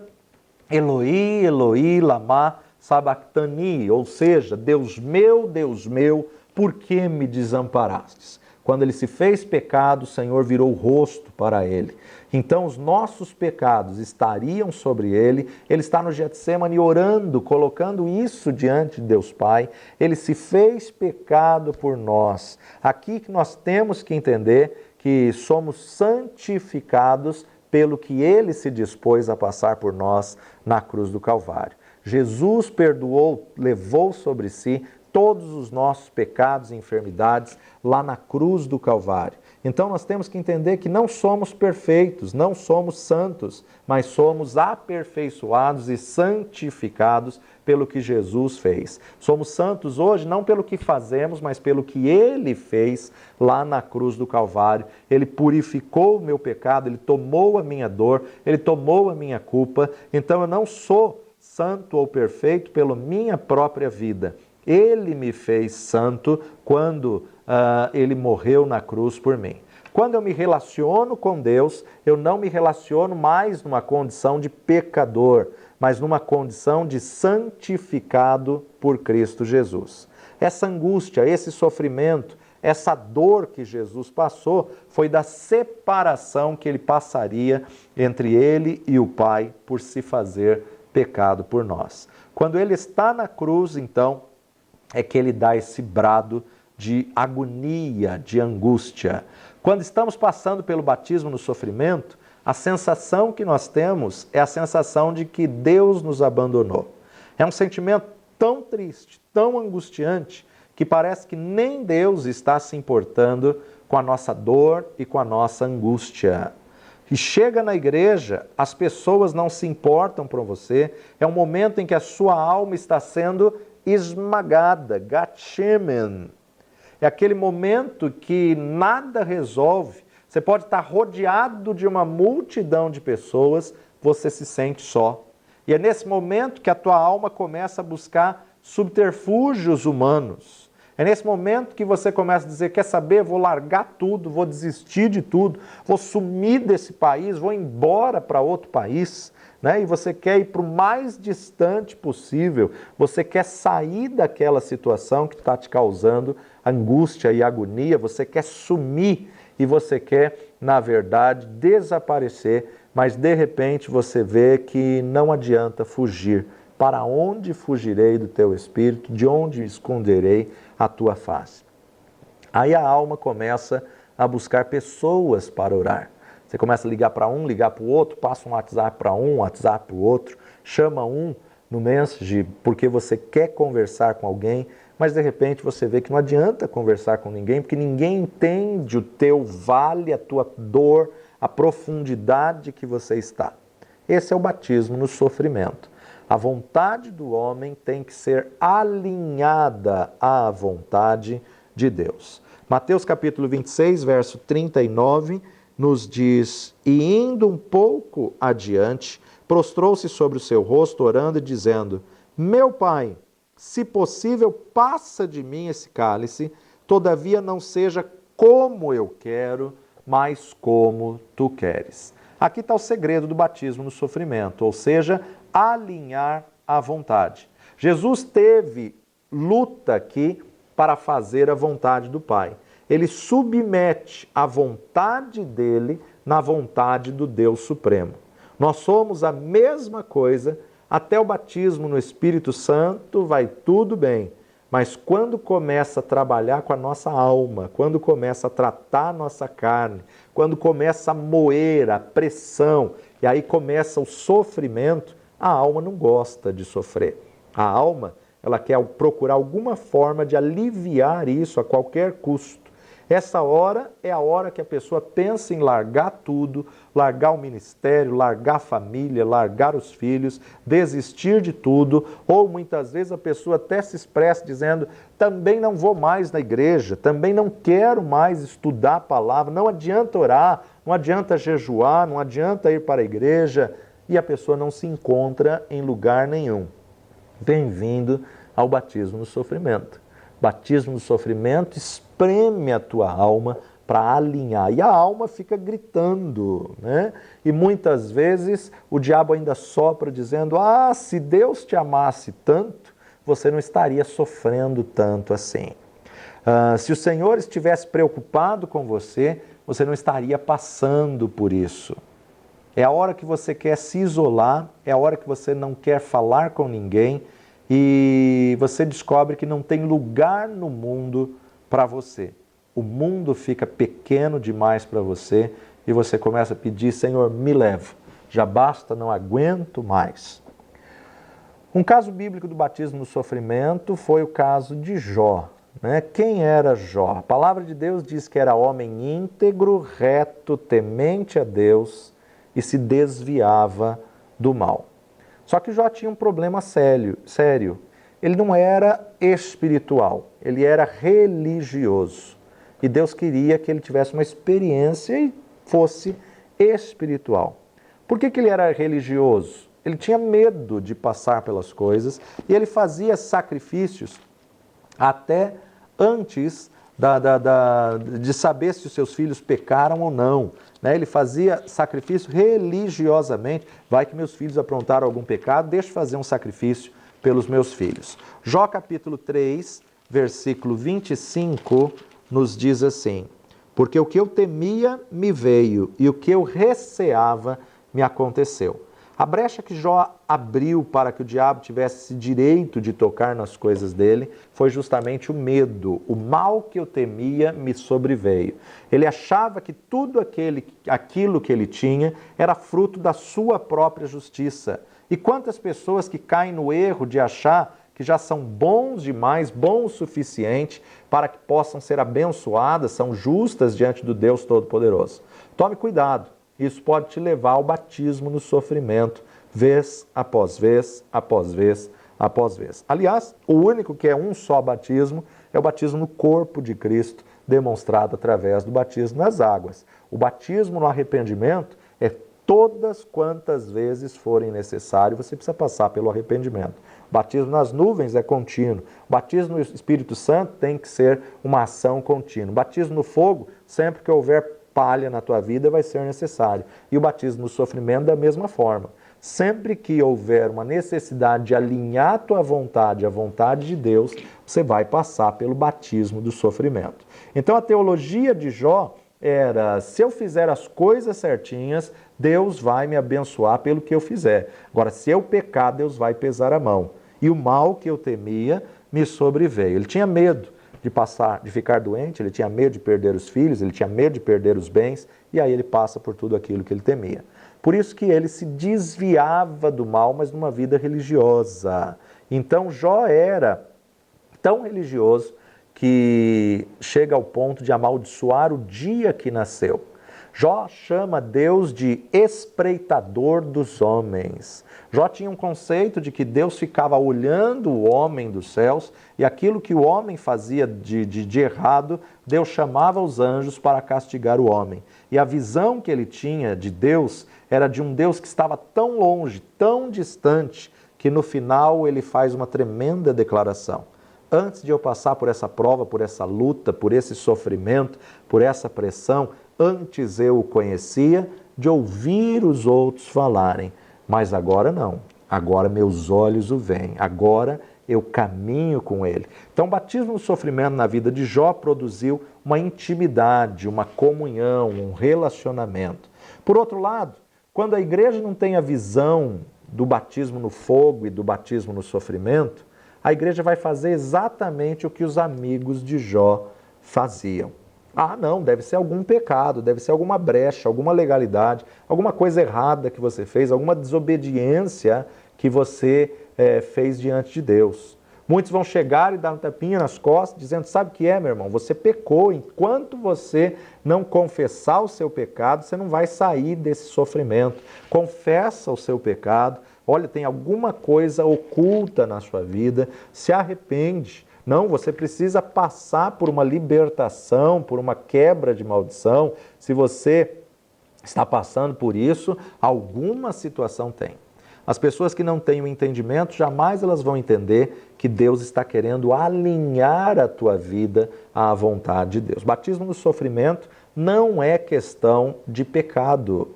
S1: Eloi, Eloi, lama sabachthani, ou seja, Deus meu, por que me desamparastes? Quando ele se fez pecado, o Senhor virou o rosto para ele. Então os nossos pecados estariam sobre ele. Ele está no Getsemane orando, colocando isso diante de Deus Pai. Ele se fez pecado por nós. Aqui que nós temos que entender que somos santificados pelo que ele se dispôs a passar por nós na cruz do Calvário. Jesus perdoou, levou sobre si todos os nossos pecados e enfermidades lá na cruz do Calvário. Então nós temos que entender que não somos perfeitos, não somos santos, mas somos aperfeiçoados e santificados pelo que Jesus fez. Somos santos hoje não pelo que fazemos, mas pelo que ele fez lá na cruz do Calvário. Ele purificou o meu pecado, ele tomou a minha dor, ele tomou a minha culpa. Então eu não sou santo ou perfeito pela minha própria vida. Ele me fez santo quando ele morreu na cruz por mim. Quando eu me relaciono com Deus, eu não me relaciono mais numa condição de pecador, mas numa condição de santificado por Cristo Jesus. Essa angústia, esse sofrimento, essa dor que Jesus passou foi da separação que ele passaria entre ele e o Pai por se fazer pecado por nós. Quando ele está na cruz, então, é que ele dá esse brado de agonia, de angústia. Quando estamos passando pelo batismo no sofrimento, a sensação que nós temos é a sensação de que Deus nos abandonou. É um sentimento tão triste, tão angustiante, que parece que nem Deus está se importando com a nossa dor e com a nossa angústia. E chega na igreja, as pessoas não se importam por você, é um momento em que a sua alma está sendo esmagada, Gatshemen. É aquele momento que nada resolve. Você pode estar rodeado de uma multidão de pessoas, você se sente só. E é nesse momento que a tua alma começa a buscar subterfúgios humanos. É nesse momento que você começa a dizer, quer saber, vou largar tudo, vou desistir de tudo, vou sumir desse país, vou embora para outro país. Né? E você quer ir para o mais distante possível, você quer sair daquela situação que está te causando angústia e agonia, você quer sumir e você quer, na verdade, desaparecer, mas de repente você vê que não adianta fugir. Para onde fugirei do teu espírito? De onde esconderei a tua face? Aí a alma começa a buscar pessoas para orar. Você começa a ligar para um, ligar para o outro, passa um WhatsApp para um WhatsApp para o outro, chama um no Messenger porque você quer conversar com alguém, mas de repente você vê que não adianta conversar com ninguém, porque ninguém entende o teu vale, a tua dor, a profundidade que você está. Esse é o batismo no sofrimento. A vontade do homem tem que ser alinhada à vontade de Deus. Mateus capítulo 26, verso 39, nos diz, e indo um pouco adiante, prostrou-se sobre o seu rosto, orando e dizendo, meu Pai, se possível, passa de mim esse cálice, todavia não seja como eu quero, mas como tu queres. Aqui está o segredo do batismo no sofrimento, ou seja, alinhar a vontade. Jesus teve luta aqui para fazer a vontade do Pai. Ele submete a vontade dele na vontade do Deus Supremo. Nós somos a mesma coisa, até o batismo no Espírito Santo vai tudo bem, mas quando começa a trabalhar com a nossa alma, quando começa a tratar a nossa carne, quando começa a moer, a pressão, e aí começa o sofrimento, a alma não gosta de sofrer. A alma, ela quer procurar alguma forma de aliviar isso a qualquer custo. Essa hora é a hora que a pessoa pensa em largar tudo, largar o ministério, largar a família, largar os filhos, desistir de tudo, ou muitas vezes a pessoa até se expressa dizendo, também não vou mais na igreja, também não quero mais estudar a palavra, não adianta orar, não adianta jejuar, não adianta ir para a igreja, e a pessoa não se encontra em lugar nenhum. Bem-vindo ao batismo no sofrimento. Batismo no sofrimento espreme a tua alma para alinhar. E a alma fica gritando, né? E muitas vezes o diabo ainda sopra dizendo, se Deus te amasse tanto, você não estaria sofrendo tanto assim. Se o Senhor estivesse preocupado com você, você não estaria passando por isso. É a hora que você quer se isolar, é a hora que você não quer falar com ninguém e você descobre que não tem lugar no mundo para você. O mundo fica pequeno demais para você e você começa a pedir, Senhor, me leva. Já basta, não aguento mais. Um caso bíblico do batismo no sofrimento foi o caso de Jó. Quem era Jó? A palavra de Deus diz que era homem íntegro, reto, temente a Deus e se desviava do mal. Só que Jó tinha um problema sério. Ele não era espiritual, ele era religioso. E Deus queria que ele tivesse uma experiência e fosse espiritual. Por que ele era religioso? Ele tinha medo de passar pelas coisas e ele fazia sacrifícios até antes de saber se os seus filhos pecaram ou não. Ele fazia sacrifício religiosamente. Vai que meus filhos aprontaram algum pecado, deixa eu fazer um sacrifício pelos meus filhos. Jó capítulo 3, versículo 25, nos diz assim, porque o que eu temia me veio e o que eu receava me aconteceu. A brecha que Jó abriu para que o diabo tivesse esse direito de tocar nas coisas dele foi justamente o medo. O mal que eu temia me sobreveio. Ele achava que tudo aquilo que ele tinha era fruto da sua própria justiça. E quantas pessoas que caem no erro de achar que já são bons demais, bons o suficiente para que possam ser abençoadas, são justas diante do Deus Todo-Poderoso. Tome cuidado. Isso pode te levar ao batismo no sofrimento, vez após vez, após vez, após vez. Aliás, o único que é um só batismo é o batismo no corpo de Cristo, demonstrado através do batismo nas águas. O batismo no arrependimento é todas quantas vezes forem necessário, você precisa passar pelo arrependimento. O batismo nas nuvens é contínuo. O batismo no Espírito Santo tem que ser uma ação contínua. O batismo no fogo, sempre que houver palha na tua vida, vai ser necessário. E o batismo no sofrimento da mesma forma. Sempre que houver uma necessidade de alinhar a tua vontade à vontade de Deus, você vai passar pelo batismo do sofrimento. Então a teologia de Jó era, se eu fizer as coisas certinhas, Deus vai me abençoar pelo que eu fizer. Agora, se eu pecar, Deus vai pesar a mão. E o mal que eu temia me sobreveio. Ele tinha medo de ficar doente, ele tinha medo de perder os filhos, ele tinha medo de perder os bens, e aí ele passa por tudo aquilo que ele temia. Por isso que ele se desviava do mal, mas numa vida religiosa. Então Jó era tão religioso que chega ao ponto de amaldiçoar o dia que nasceu. Jó chama Deus de espreitador dos homens. Jó tinha um conceito de que Deus ficava olhando o homem dos céus e aquilo que o homem fazia de errado, Deus chamava os anjos para castigar o homem. E a visão que ele tinha de Deus era de um Deus que estava tão longe, tão distante, que no final ele faz uma tremenda declaração. Antes de eu passar por essa prova, por essa luta, por esse sofrimento, por essa pressão, antes eu o conhecia de ouvir os outros falarem, mas agora não. Agora meus olhos o veem, agora eu caminho com ele. Então o batismo no sofrimento na vida de Jó produziu uma intimidade, uma comunhão, um relacionamento. Por outro lado, quando a igreja não tem a visão do batismo no fogo e do batismo no sofrimento, a igreja vai fazer exatamente o que os amigos de Jó faziam. Não, deve ser algum pecado, deve ser alguma brecha, alguma legalidade, alguma coisa errada que você fez, alguma desobediência que você fez diante de Deus. Muitos vão chegar e dar um tapinha nas costas, dizendo, sabe o que é, meu irmão? Você pecou. Enquanto você não confessar o seu pecado, você não vai sair desse sofrimento. Confessa o seu pecado. Olha, tem alguma coisa oculta na sua vida. Se arrepende. Não, você precisa passar por uma libertação, por uma quebra de maldição. Se você está passando por isso, alguma situação tem. As pessoas que não têm o entendimento, jamais elas vão entender que Deus está querendo alinhar a tua vida à vontade de Deus. Batismo no sofrimento não é questão de pecado,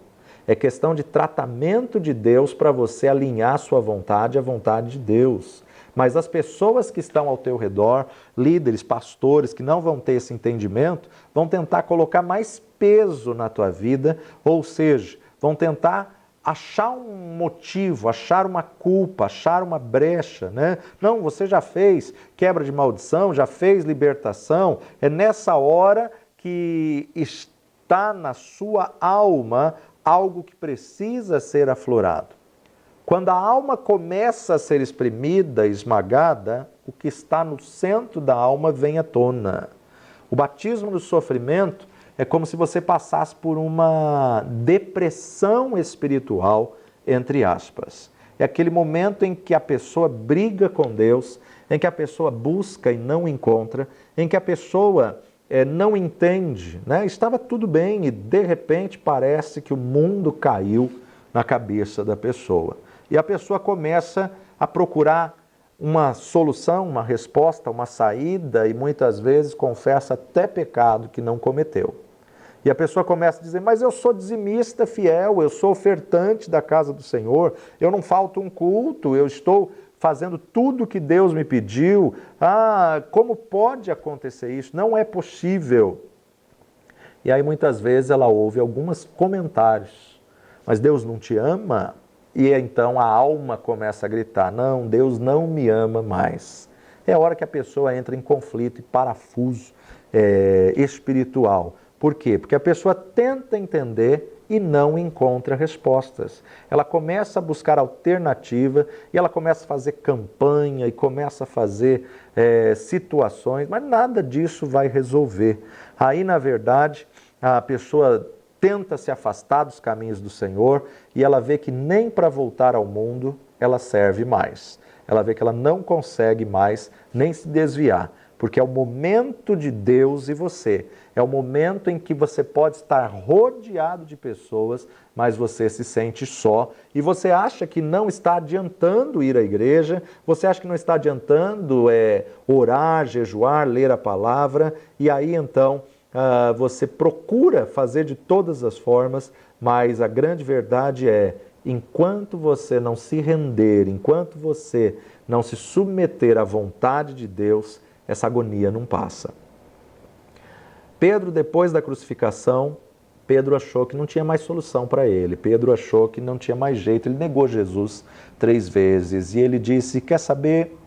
S1: é questão de tratamento de Deus para você alinhar a sua vontade à vontade de Deus. Mas as pessoas que estão ao teu redor, líderes, pastores, que não vão ter esse entendimento, vão tentar colocar mais peso na tua vida, ou seja, vão tentar achar um motivo, achar uma culpa, achar uma brecha, né? Não, você já fez quebra de maldição, já fez libertação, é nessa hora que está na sua alma algo que precisa ser aflorado. Quando a alma começa a ser exprimida, esmagada, o que está no centro da alma vem à tona. O batismo do sofrimento é como se você passasse por uma depressão espiritual, entre aspas. É aquele momento em que a pessoa briga com Deus, em que a pessoa busca e não encontra, em que a pessoa não entende, né? Estava tudo bem e de repente parece que o mundo caiu na cabeça da pessoa. E a pessoa começa a procurar uma solução, uma resposta, uma saída e muitas vezes confessa até pecado que não cometeu. E a pessoa começa a dizer, mas eu sou dizimista fiel, eu sou ofertante da casa do Senhor, eu não falto um culto, eu estou fazendo tudo o que Deus me pediu. Ah, como pode acontecer isso? Não é possível. E aí muitas vezes ela ouve alguns comentários, mas Deus não te ama? E então a alma começa a gritar, não, Deus não me ama mais. É a hora que a pessoa entra em conflito e parafuso espiritual. Por quê? Porque a pessoa tenta entender e não encontra respostas. Ela começa a buscar alternativa e ela começa a fazer campanha e começa a fazer situações, mas nada disso vai resolver. Aí, na verdade, a pessoa tenta se afastar dos caminhos do Senhor e ela vê que nem para voltar ao mundo ela serve mais. Ela vê que ela não consegue mais nem se desviar, porque é o momento de Deus e você. É o momento em que você pode estar rodeado de pessoas, mas você se sente só e você acha que não está adiantando ir à igreja, você acha que não está adiantando orar, jejuar, ler a palavra, e aí então você procura fazer de todas as formas, mas a grande verdade é, enquanto você não se render, enquanto você não se submeter à vontade de Deus, essa agonia não passa. Pedro, depois da crucificação, Pedro achou que não tinha mais solução para ele. Pedro achou que não tinha mais jeito. Ele negou Jesus 3 vezes e ele disse, quer saber?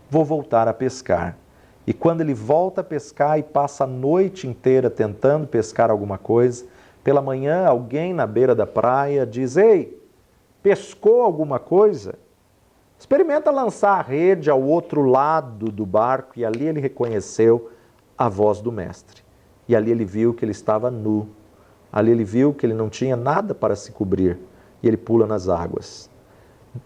S1: Vou voltar a pescar. E quando ele volta a pescar e passa a noite inteira tentando pescar alguma coisa, pela manhã alguém na beira da praia diz, ei, pescou alguma coisa? Experimenta lançar a rede ao outro lado do barco, e ali ele reconheceu a voz do mestre. E ali ele viu que ele estava nu. Ali ele viu que ele não tinha nada para se cobrir. E ele pula nas águas.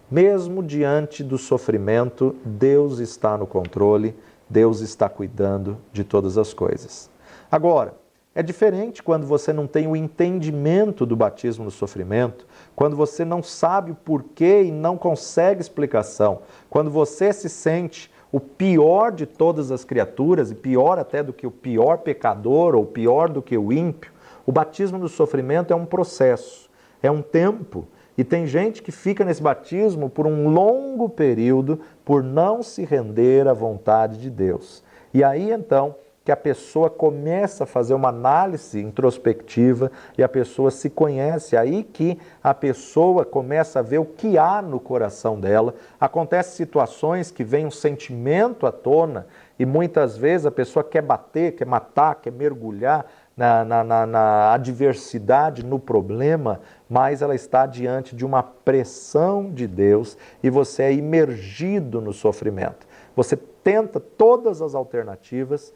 S1: Mesmo diante do sofrimento, Deus está no controle, Deus está cuidando de todas as coisas. Agora, é diferente quando você não tem o entendimento do batismo no sofrimento, quando você não sabe o porquê e não consegue explicação, quando você se sente o pior de todas as criaturas, e pior até do que o pior pecador, ou pior do que o ímpio. O batismo no sofrimento é um processo, é um tempo, e tem gente que fica nesse batismo por um longo período, por não se render à vontade de Deus. E aí então que a pessoa começa a fazer uma análise introspectiva e a pessoa se conhece, aí que a pessoa começa a ver o que há no coração dela. Acontecem situações que vem um sentimento à tona e muitas vezes a pessoa quer bater, quer matar, quer mergulhar na adversidade, no problema, mas ela está diante de uma pressão de Deus e você é imergido no sofrimento. Você tenta todas as alternativas,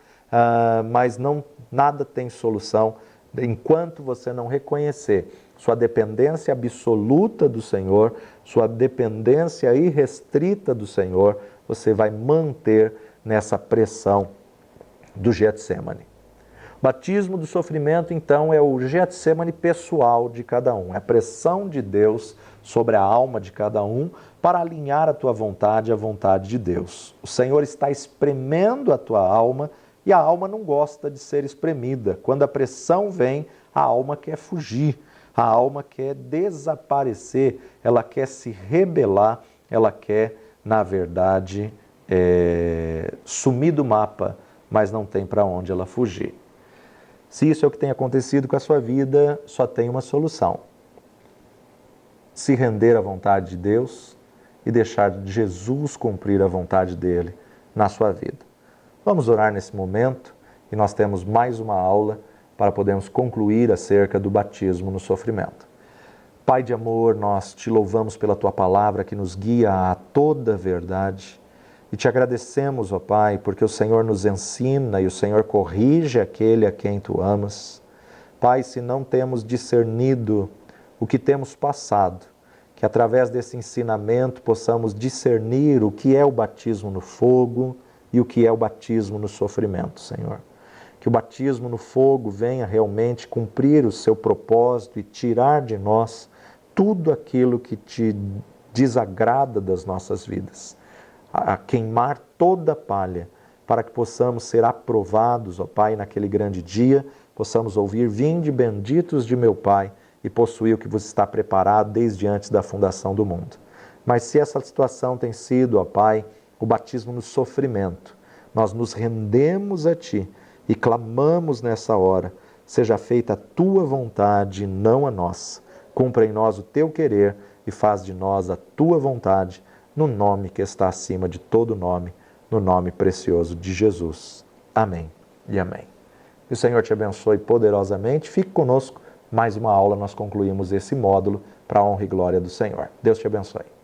S1: mas nada tem solução enquanto você não reconhecer sua dependência absoluta do Senhor, sua dependência irrestrita do Senhor, você vai manter nessa pressão do Getsemane. Batismo do sofrimento, então, é o Getsemane pessoal de cada um, é a pressão de Deus sobre a alma de cada um, para alinhar a tua vontade à vontade de Deus. O Senhor está espremendo a tua alma e a alma não gosta de ser espremida. Quando a pressão vem, a alma quer fugir, a alma quer desaparecer, ela quer se rebelar, ela quer, na verdade, sumir do mapa, mas não tem para onde ela fugir. Se isso é o que tem acontecido com a sua vida, só tem uma solução: se render à vontade de Deus e deixar Jesus cumprir a vontade dele na sua vida. Vamos orar nesse momento e nós temos mais uma aula para podermos concluir acerca do batismo no sofrimento. Pai de amor, nós te louvamos pela tua palavra que nos guia a toda a verdade e te agradecemos, ó Pai, porque o Senhor nos ensina e o Senhor corrige aquele a quem tu amas. Pai, se não temos discernido o que temos passado, que através desse ensinamento possamos discernir o que é o batismo no fogo e o que é o batismo no sofrimento, Senhor. Que o batismo no fogo venha realmente cumprir o seu propósito e tirar de nós tudo aquilo que te desagrada das nossas vidas. A queimar toda a palha, para que possamos ser aprovados, ó Pai, naquele grande dia, possamos ouvir: vinde benditos de meu Pai, e possuir o que vos está preparado desde antes da fundação do mundo. Mas se essa situação tem sido, ó Pai, o batismo no sofrimento, nós nos rendemos a Ti e clamamos nessa hora: seja feita a Tua vontade, não a nossa. Cumpra em nós o Teu querer e faz de nós a Tua vontade, no nome que está acima de todo nome, no nome precioso de Jesus. Amém e amém. Que o Senhor te abençoe poderosamente. Fique conosco. Mais uma aula, nós concluímos esse módulo para a honra e glória do Senhor. Deus te abençoe.